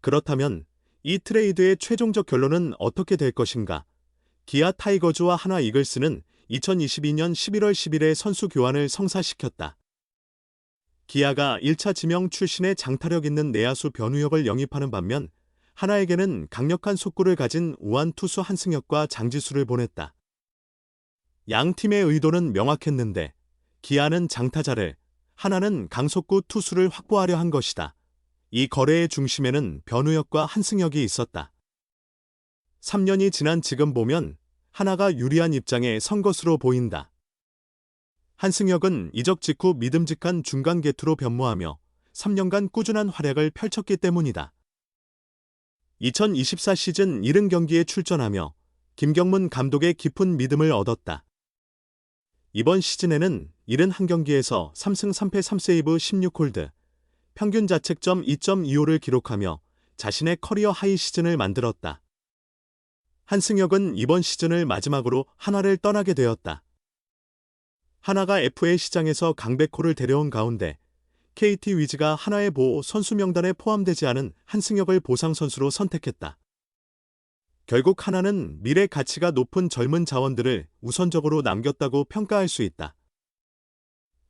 그렇다면 이 트레이드의 최종적 결론은 어떻게 될 것인가? 기아 타이거즈와 하나 이글스는 2022년 11월 10일에 선수 교환을 성사시켰다. 기아가 1차 지명 출신의 장타력 있는 내야수 변우혁을 영입하는 반면 하나에게는 강력한 속구를 가진 우완 투수 한승혁과 장지수를 보냈다. 양 팀의 의도는 명확했는데 기아는 장타자를, 하나는 강속구 투수를 확보하려 한 것이다. 이 거래의 중심에는 변우혁과 한승혁이 있었다. 3년이 지난 지금 보면 하나가 유리한 입장에 선 것으로 보인다. 한승혁은 이적 직후 믿음직한 중간 개투로 변모하며 3년간 꾸준한 활약을 펼쳤기 때문이다. 2024 시즌 70경기에 출전하며 김경문 감독의 깊은 믿음을 얻었다. 이번 시즌에는 71경기에서 3승 3패 3세이브 16홀드, 평균 자책점 2.25를 기록하며 자신의 커리어 하이 시즌을 만들었다. 한승혁은 이번 시즌을 마지막으로 하나를 떠나게 되었다. 하나가 FA 시장에서 강백호를 데려온 가운데 KT 위즈가 하나의 보호 선수 명단에 포함되지 않은 한승혁을 보상 선수로 선택했다. 결국 하나는 미래 가치가 높은 젊은 자원들을 우선적으로 남겼다고 평가할 수 있다.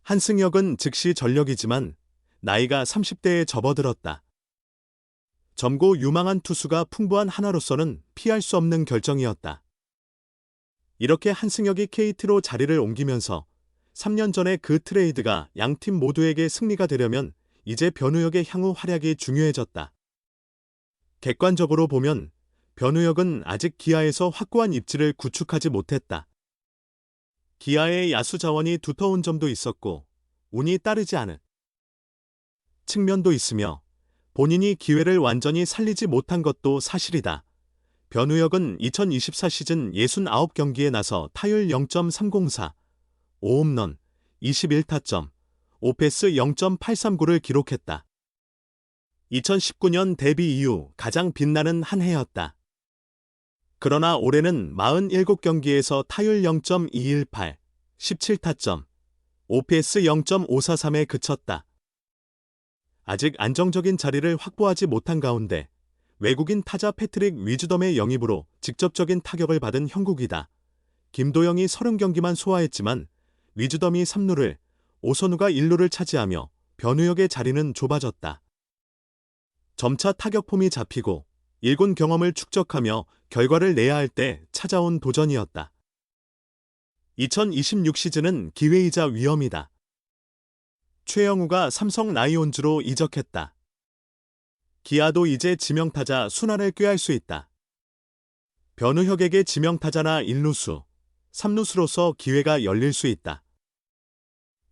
한승혁은 즉시 전력이지만 나이가 30대에 접어들었다. 젊고 유망한 투수가 풍부한 하나로서는 피할 수 없는 결정이었다. 이렇게 한승혁이 KT로 자리를 옮기면서 3년 전에 그 트레이드가 양팀 모두에게 승리가 되려면 이제 변우혁의 향후 활약이 중요해졌다. 객관적으로 보면 변우혁은 아직 기아에서 확고한 입지를 구축하지 못했다. 기아의 야수 자원이 두터운 점도 있었고 운이 따르지 않은 측면도 있으며 본인이 기회를 완전히 살리지 못한 것도 사실이다. 변우혁은 2024 시즌 69경기에 나서 타율 0.304, 5홈런, 21타점, 오페스 0.839를 기록했다. 2019년 데뷔 이후 가장 빛나는 한 해였다. 그러나 올해는 47경기에서 타율 0.218, 17타점, OPS 0.543에 그쳤다. 아직 안정적인 자리를 확보하지 못한 가운데 외국인 타자 패트릭 위즈덤의 영입으로 직접적인 타격을 받은 형국이다. 김도영이 30경기만 소화했지만 위즈덤이 3루를, 오선우가 1루를 차지하며 변우혁의 자리는 좁아졌다. 점차 타격폼이 잡히고 일군 경험을 축적하며 결과를 내야 할 때 찾아온 도전이었다. 2026 시즌은 기회이자 위험이다. 최영우가 삼성 라이온즈로 이적했다. 기아도 이제 지명타자 순환을 꾀할 수 있다. 변우혁에게 지명타자나 1루수, 3루수로서 기회가 열릴 수 있다.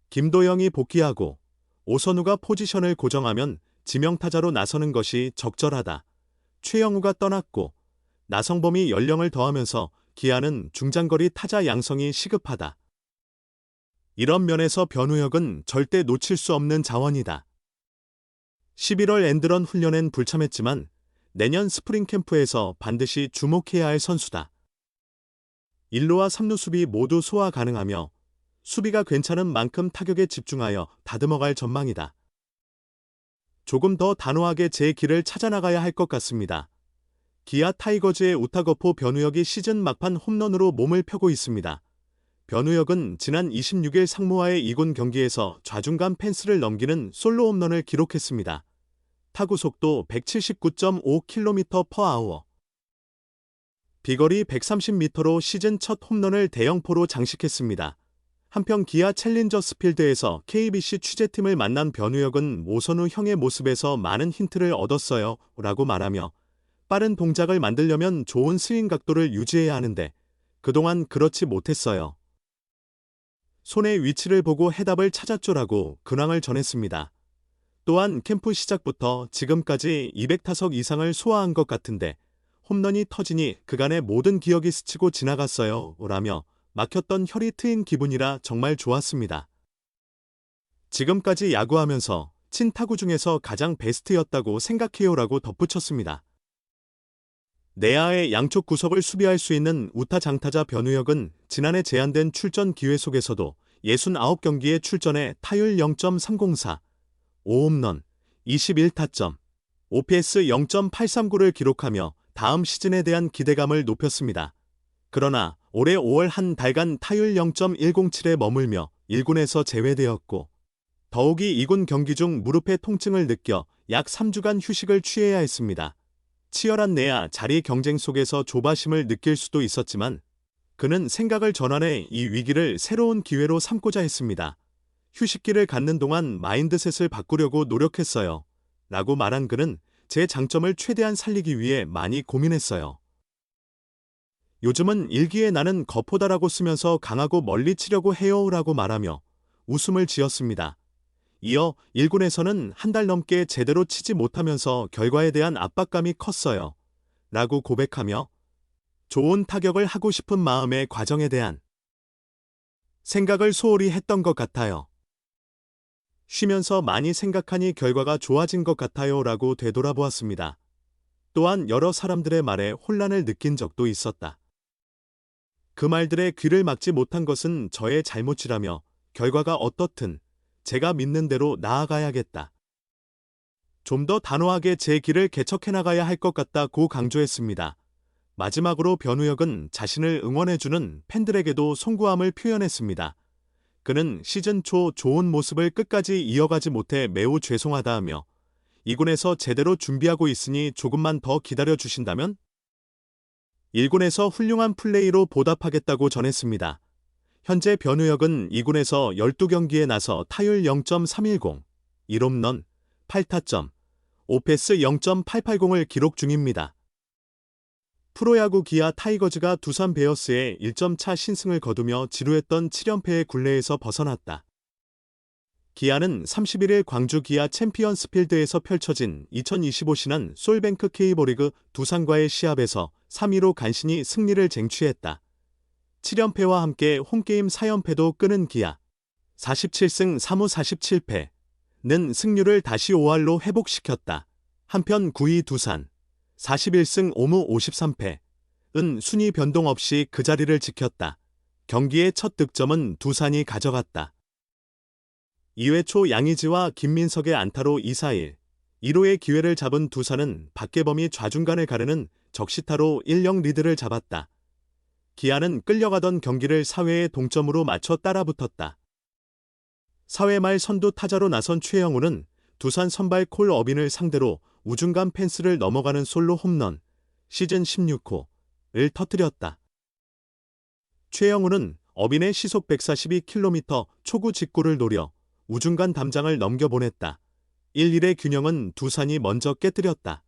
김도영이 복귀하고 오선우가 포지션을 고정하면 지명타자로 나서는 것이 적절하다. 최영우가 떠났고 나성범이 연령을 더하면서 기아는 중장거리 타자 양성이 시급하다. 이런 면에서 변우혁은 절대 놓칠 수 없는 자원이다. 11월 엔드런 훈련엔 불참했지만 내년 스프링 캠프에서 반드시 주목해야 할 선수다. 1루와 3루 수비 모두 소화 가능하며 수비가 괜찮은 만큼 타격에 집중하여 다듬어갈 전망이다. 조금 더 단호하게 제 길을 찾아나가야 할 것 같습니다. 기아 타이거즈의 우타거포 변우혁이 시즌 막판 홈런으로 몸을 펴고 있습니다. 변우혁은 지난 26일 상무와의 2군 경기에서 좌중간 펜스를 넘기는 솔로 홈런을 기록했습니다. 타구 속도 179.5km/h. 비거리 130m로 시즌 첫 홈런을 대형포로 장식했습니다. 한편 기아 챌린저스 필드에서 KBC 취재팀을 만난 변우혁은 오선우 형의 모습에서 많은 힌트를 얻었어요 라고 말하며 빠른 동작을 만들려면 좋은 스윙 각도를 유지해야 하는데 그동안 그렇지 못했어요. 손의 위치를 보고 해답을 찾았죠라고 근황을 전했습니다. 또한 캠프 시작부터 지금까지 200타석 이상을 소화한 것 같은데 홈런이 터지니 그간의 모든 기억이 스치고 지나갔어요 라며 막혔던 혈이 트인 기분이라 정말 좋았습니다. 지금까지 야구하면서 친 타구 중에서 가장 베스트였다고 생각해요라고 덧붙였습니다. 내야의 양쪽 구석을 수비할 수 있는 우타 장타자 변우혁은 지난해 제한된 출전 기회 속에서도 69경기에 출전해 타율 0.304, 5홈런, 21타점, OPS 0.839를 기록하며 다음 시즌에 대한 기대감을 높였습니다. 그러나 올해 5월 한 달간 타율 0.107에 머물며 1군에서 제외되었고, 더욱이 2군 경기 중 무릎의 통증을 느껴 약 3주간 휴식을 취해야 했습니다. 치열한 내야 자리 경쟁 속에서 조바심을 느낄 수도 있었지만 그는 생각을 전환해 이 위기를 새로운 기회로 삼고자 했습니다. 휴식기를 갖는 동안 마인드셋을 바꾸려고 노력했어요. 라고 말한 그는 제 장점을 최대한 살리기 위해 많이 고민했어요. 요즘은 일기에 나는 거포다라고 쓰면서 강하고 멀리 치려고 해요 라고 말하며 웃음을 지었습니다. 이어 1군에서는 한 달 넘게 제대로 치지 못하면서 결과에 대한 압박감이 컸어요. 라고 고백하며 좋은 타격을 하고 싶은 마음의 과정에 대한 생각을 소홀히 했던 것 같아요. 쉬면서 많이 생각하니 결과가 좋아진 것 같아요 라고 되돌아보았습니다. 또한 여러 사람들의 말에 혼란을 느낀 적도 있었다. 그 말들에 귀를 막지 못한 것은 저의 잘못이라며 결과가 어떻든 제가 믿는 대로 나아가야겠다. 좀 더 단호하게 제 길을 개척해 나가야 할 것 같다고 강조했습니다. 마지막으로 변우혁은 자신을 응원해주는 팬들에게도 송구함을 표현했습니다. 그는 시즌 초 좋은 모습을 끝까지 이어가지 못해 매우 죄송하다하며 2군에서 제대로 준비하고 있으니 조금만 더 기다려주신다면 1군에서 훌륭한 플레이로 보답하겠다고 전했습니다. 현재 변우혁은 2군에서 12경기에 나서 타율 0.310, 1홈런, 8타점, OPS 0.880을 기록 중입니다. 프로야구 기아 타이거즈가 두산 베어스에 1점 차 신승을 거두며 지루했던 7연패의 굴레에서 벗어났다. 기아는 31일 광주 기아 챔피언스필드에서 펼쳐진 2025 신한 솔뱅크 K리그 두산과의 시합에서 3위로 간신히 승리를 쟁취했다. 7연패와 함께 홈게임 4연패도 끊은 기아 47승 3무 47패는 승률을 다시 5할로 회복시켰다. 한편 9위 두산 41승 5무 53패은 순위 변동 없이 그 자리를 지켰다. 경기의 첫 득점은 두산이 가져갔다. 2회 초 양의지와 김민석의 안타로 2-4-1, 1호의 기회를 잡은 두산은 박계범이 좌중간을 가르는 적시타로 1-0 리드를 잡았다. 기아는 끌려가던 경기를 4회에 동점으로 맞춰 따라붙었다. 4회 말 선두 타자로 나선 최영우는 두산 선발 콜 어빈을 상대로 우중간 펜스를 넘어가는 솔로 홈런, 시즌 16호를 터뜨렸다. 최영우는 어빈의 시속 142km 초구 직구를 노려 우중간 담장을 넘겨보냈다. 1-1의 균형은 두산이 먼저 깨뜨렸다.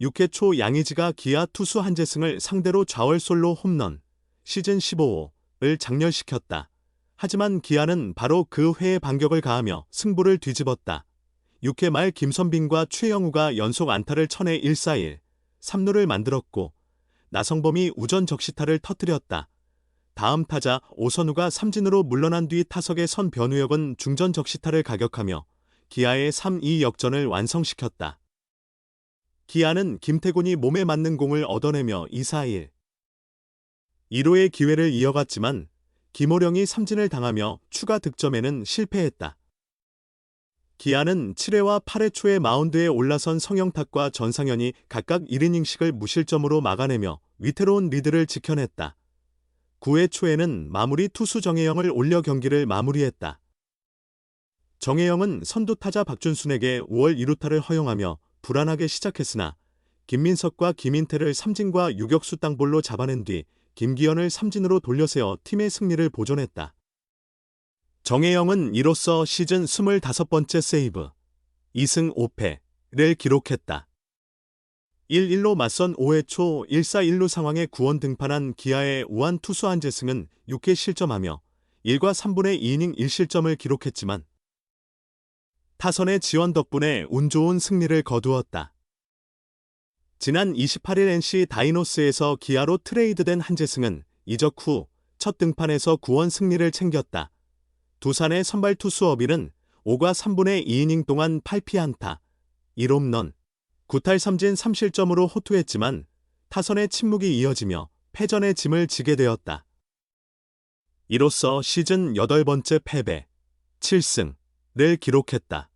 6회 초 양의지가 기아 투수 한재승을 상대로 좌월 솔로 홈런, 시즌 15호를 장렬시켰다. 하지만 기아는 바로 그 회에 반격을 가하며 승부를 뒤집었다. 6회 말 김선빈과 최영우가 연속 안타를 쳐내 1-4-1, 3루를 만들었고 나성범이 우전 적시타를 터뜨렸다. 다음 타자 오선우가 삼진으로 물러난 뒤 타석에 선 변우혁은 중전 적시타를 가격하며 기아의 3-2 역전을 완성시켰다. 기아는 김태곤이 몸에 맞는 공을 얻어내며 2-4-1, 1호의 기회를 이어갔지만 김호령이 삼진을 당하며 추가 득점에는 실패했다. 기아는 7회와 8회 초에 마운드에 올라선 성영탁과 전상현이 각각 1이닝씩을 무실점으로 막아내며 위태로운 리드를 지켜냈다. 9회 초에는 마무리 투수 정혜영을 올려 경기를 마무리했다. 정혜영은 선두타자 박준순에게 5월 2루타를 허용하며 불안하게 시작했으나 김민석과 김인태를 삼진과 유격수 땅볼로 잡아낸 뒤 김기현을 삼진으로 돌려세워 팀의 승리를 보존했다. 정혜영은 이로써 시즌 25번째 세이브, 2승 5패를 기록했다. 1-1로 맞선 5회 초 1-4-1루 상황에 구원 등판한 기아의 우한 투수 한재승은 6회 실점하며 1과 3분의 2이닝 1실점을 기록했지만 타선의 지원 덕분에 운 좋은 승리를 거두었다. 지난 28일 NC 다이노스에서 기아로 트레이드된 한재승은 이적 후 첫 등판에서 구원 승리를 챙겼다. 두산의 선발 투수 어빈은 5과 3분의 2이닝 동안 8피안타, 1홈런, 9탈 3진 3실점으로 호투했지만 타선의 침묵이 이어지며 패전의 짐을 지게 되었다. 이로써 시즌 8번째 패배, 7승을 기록했다.